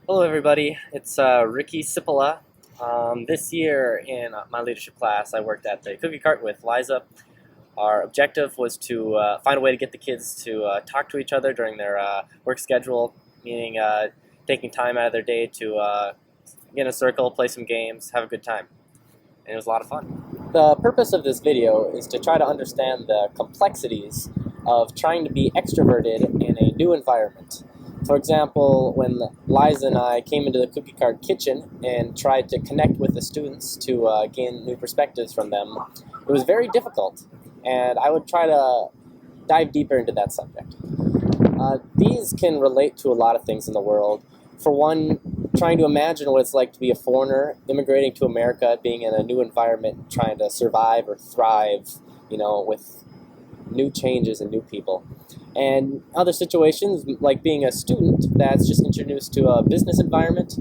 Hello everybody, it's Ricky Cipolla. This year in my leadership class I worked at the cookie cart with Liza. Our objective was to find a way to get the kids to talk to each other during their work schedule, meaning taking time out of their day to get in a circle, play some games, have a good time. And it was a lot of fun. The purpose of this video is to try to understand the complexities of trying to be extroverted in a new environment. For example, when Liza and I came into the cookie cart kitchen and tried to connect with the students to gain new perspectives from them, it was very difficult, and I would try to dive deeper into that subject. These can relate to a lot of things in the world. For one, trying to imagine what it's like to be a foreigner, immigrating to America, being in a new environment, trying to survive or thrive, with new changes and new people. And other situations, like being a student that's just introduced to a business environment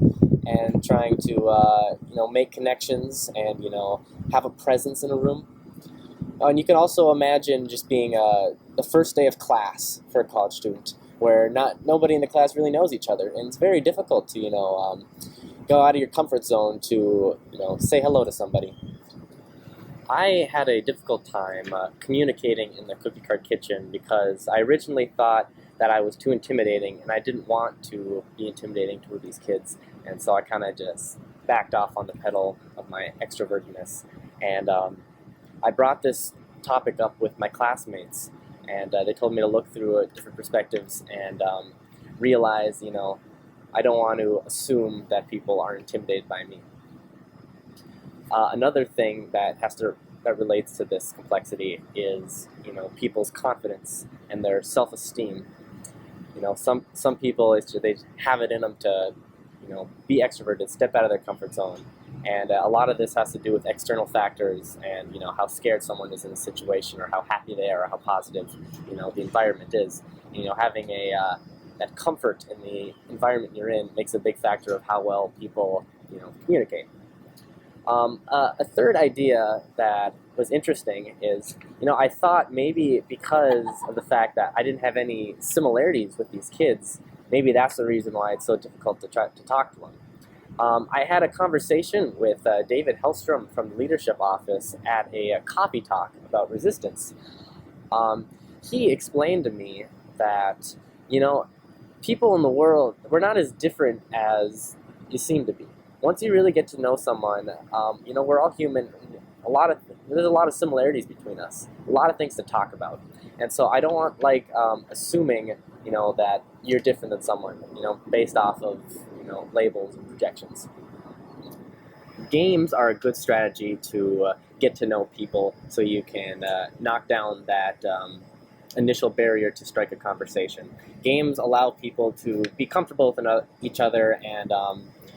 and trying to, make connections and, have a presence in a room. And you can also imagine just being the first day of class for a college student, where nobody in the class really knows each other, and it's very difficult to go out of your comfort zone to say hello to somebody. I had a difficult time communicating in the cookie cart kitchen because I originally thought that I was too intimidating, and I didn't want to be intimidating toward these kids, and so I kind of just backed off on the pedal of my extrovertedness. And I brought this topic up with my classmates, and they told me to look through different perspectives and realize, I don't want to assume that people are intimidated by me. Another thing that relates to this complexity is, people's confidence and their self-esteem. Some people they have it in them to, be extroverted, step out of their comfort zone. And a lot of this has to do with external factors and, how scared someone is in a situation, or how happy they are, or how positive, the environment is. Having that comfort in the environment you're in makes a big factor of how well people, communicate. A third idea that was interesting is, I thought maybe because of the fact that I didn't have any similarities with these kids, maybe that's the reason why it's so difficult to try to talk to them. I had a conversation with David Hellstrom from the leadership office at a coffee talk about resistance. He explained to me that, people in the world, we're not as different as you seem to be. Once you really get to know someone, we're all human. There's a lot of similarities between us, a lot of things to talk about. And so I don't want assuming, that you're different than someone, based off of, labels and projections. Games are a good strategy to get to know people, so you can knock down that initial barrier to strike a conversation. Games allow people to be comfortable with each other and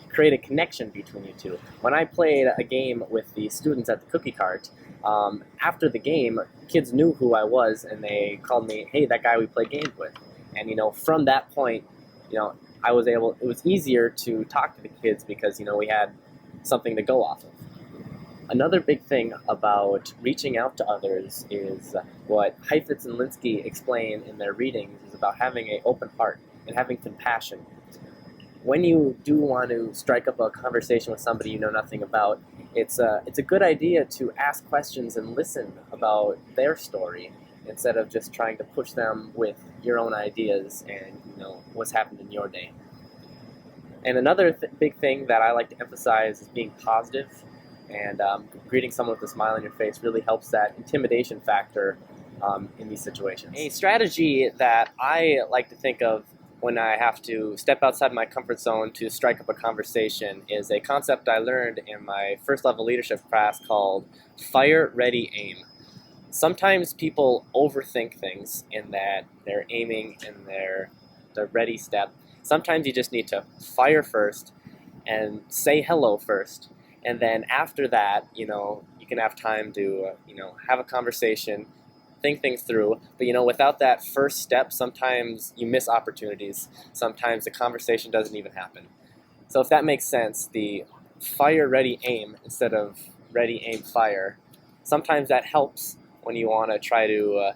create a connection between you two. When I played a game with the students at the cookie cart, after the game, kids knew who I was, and they called me, "Hey, that guy we played games with." And from that point, it was easier to talk to the kids because we had something to go off of. Another big thing about reaching out to others is what Heifetz and Linsky explain in their readings is about having an open heart and having compassion. When you do want to strike up a conversation with somebody you know nothing about, it's a good idea to ask questions and listen about their story instead of just trying to push them with your own ideas and what's happened in your day. And another big thing that I like to emphasize is being positive, and greeting someone with a smile on your face really helps that intimidation factor in these situations. A strategy that I like to think of when I have to step outside my comfort zone to strike up a conversation is a concept I learned in my first level leadership class called fire, ready, aim. Sometimes people overthink things in that they're aiming in the ready step. Sometimes you just need to fire first and say hello first, and then after that, you can have time to, have a conversation, think things through. But without that first step, sometimes you miss opportunities. Sometimes the conversation doesn't even happen. So if that makes sense, the fire, ready, aim instead of ready, aim, fire, sometimes that helps when you want to try to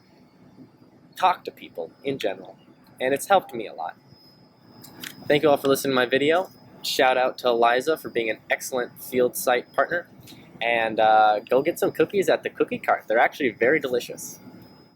talk to people in general. And it's helped me a lot. Thank you all for listening to my video. shout out to Eliza for being an excellent field site partner. And go get some cookies at the Cookie Cart. They're actually very delicious.